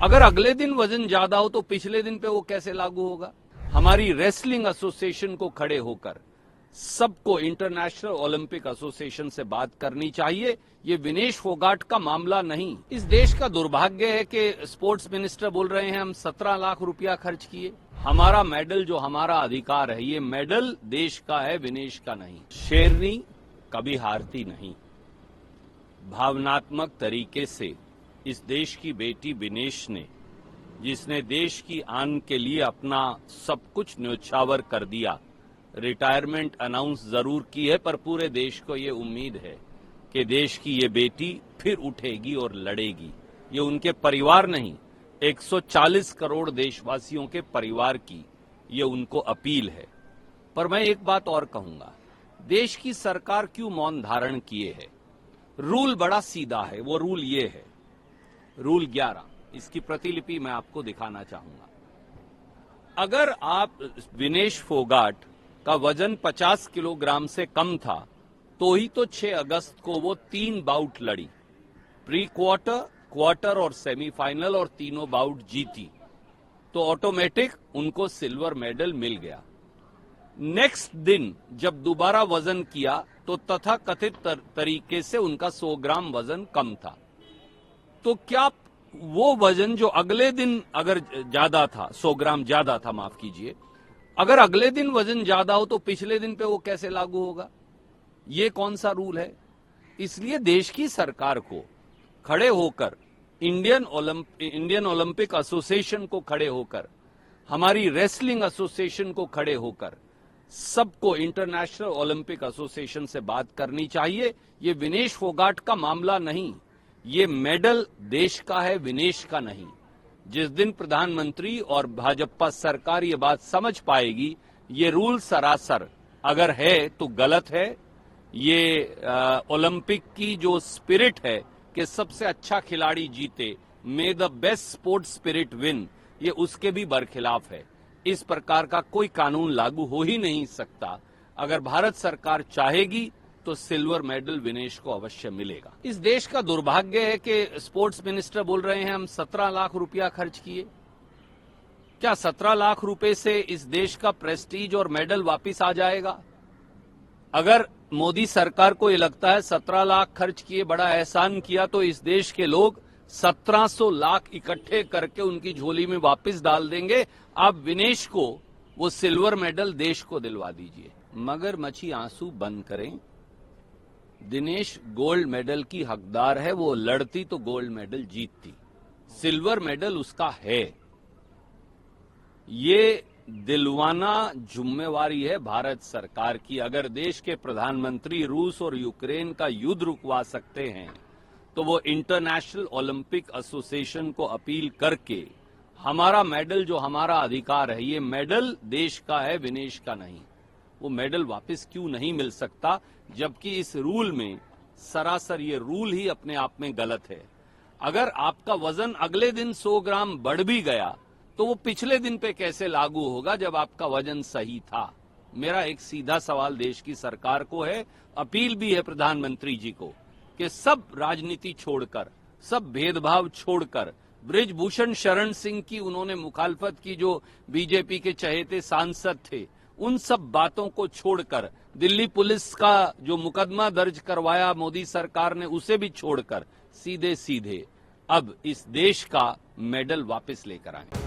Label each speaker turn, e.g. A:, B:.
A: अगर अगले दिन वजन ज्यादा हो तो पिछले दिन पे वो कैसे लागू होगा? हमारी रेसलिंग एसोसिएशन को खड़े होकर सबको इंटरनेशनल ओलंपिक एसोसिएशन से बात करनी चाहिए। ये विनेश फोगाट का मामला नहीं। इस देश का दुर्भाग्य है कि स्पोर्ट्स मिनिस्टर बोल रहे हैं हम 17 लाख रुपया खर्च किए। हमारा मेडल जो हमारा अधिकार है, ये मेडल देश का है, विनेश का नहीं। शेरनी कभी हारती नहीं। भावनात्मक तरीके से इस देश की बेटी विनेश ने, जिसने देश की आन के लिए अपना सब कुछ न्योछावर कर दिया, रिटायरमेंट अनाउंस जरूर की है, पर पूरे देश को ये उम्मीद है कि देश की ये बेटी फिर उठेगी और लड़ेगी। ये उनके परिवार नहीं, 140 करोड़ देशवासियों के परिवार की ये उनको अपील है। पर मैं एक बात और कहूंगा, देश की सरकार क्यों मौन धारण किए है? रूल बड़ा सीधा है। वो रूल ये है, रूल 11, इसकी प्रतिलिपि मैं आपको दिखाना चाहूंगा। अगर आप विनेश फोगाट का वजन 50 किलोग्राम से कम था तो ही तो 6 अगस्त को वो 3 बाउट लड़ी, प्री क्वार्टर, क्वार्टर और सेमीफाइनल, और तीनों बाउट जीती, तो ऑटोमेटिक उनको सिल्वर मेडल मिल गया। नेक्स्ट दिन जब दोबारा वजन किया तो तथाकथित तरीके से उनका 100 ग्राम वजन कम था। तो क्या वो वजन जो अगले दिन अगर ज्यादा था, 100 ग्राम ज्यादा था, माफ कीजिए, अगर अगले दिन वजन ज्यादा हो तो पिछले दिन पे वो कैसे लागू होगा? ये कौन सा रूल है? इसलिए देश की सरकार को खड़े होकर, इंडियन ओलंपिक एसोसिएशन को खड़े होकर, हमारी रेसलिंग एसोसिएशन को खड़े होकर सबको इंटरनेशनल ओलंपिक एसोसिएशन से बात करनी चाहिए। ये विनेश फोगाट का मामला नहीं, ये मेडल देश का है, विनेश का नहीं। जिस दिन प्रधानमंत्री और भाजपा सरकार ये बात समझ पाएगी, ये रूल सरासर अगर है तो गलत है। ये ओलंपिक की जो स्पिरिट है कि सबसे अच्छा खिलाड़ी जीते, मे the best sports spirit win, ये उसके भी बरखिलाफ है। इस प्रकार का कोई कानून लागू हो ही नहीं सकता। अगर भारत सरकार चाहेगी तो सिल्वर मेडल विनेश को अवश्य मिलेगा। इस देश का दुर्भाग्य है कि स्पोर्ट्स मिनिस्टर बोल रहे हैं हम 17 लाख रुपया खर्च किए। क्या 17 लाख रुपए से इस देश का प्रेस्टीज और मेडल वापिस आ जाएगा? अगर मोदी सरकार को ये लगता है 17 लाख खर्च किए, बड़ा एहसान किया, तो इस देश के लोग 1700 लाख इकट्ठे करके उनकी झोली में वापस डाल देंगे। आप विनेश को वो सिल्वर मेडल देश को दिलवा दीजिए। मगरमच्छी आंसू बंद करें। दिनेश गोल्ड मेडल की हकदार है, वो लड़ती तो गोल्ड मेडल जीतती, सिल्वर मेडल उसका है। ये दिलवाना जिम्मेवारी है भारत सरकार की। अगर देश के प्रधानमंत्री रूस और यूक्रेन का युद्ध रुकवा सकते हैं तो वो इंटरनेशनल ओलंपिक एसोसिएशन को अपील करके हमारा मेडल जो हमारा अधिकार है, ये मेडल देश का है, विनेश का नहीं, वो मेडल वापस क्यों नहीं मिल सकता? जबकि इस रूल में सरासर ये रूल ही अपने आप में गलत है। अगर आपका वजन अगले दिन 100 ग्राम बढ़ भी गया तो वो पिछले दिन पे कैसे लागू होगा जब आपका वजन सही था? मेरा एक सीधा सवाल देश की सरकार को है, अपील भी है प्रधानमंत्री जी को कि सब राजनीति छोड़कर, सब भेदभाव छोड़कर, बृजभूषण शरण सिंह की उन्होंने मुखालफत की, जो बीजेपी के चहेते सांसद थे, उन सब बातों को छोड़कर, दिल्ली पुलिस का जो मुकदमा दर्ज करवाया मोदी सरकार ने, उसे भी छोड़कर सीधे सीधे अब इस देश का मेडल वापस लेकर आए।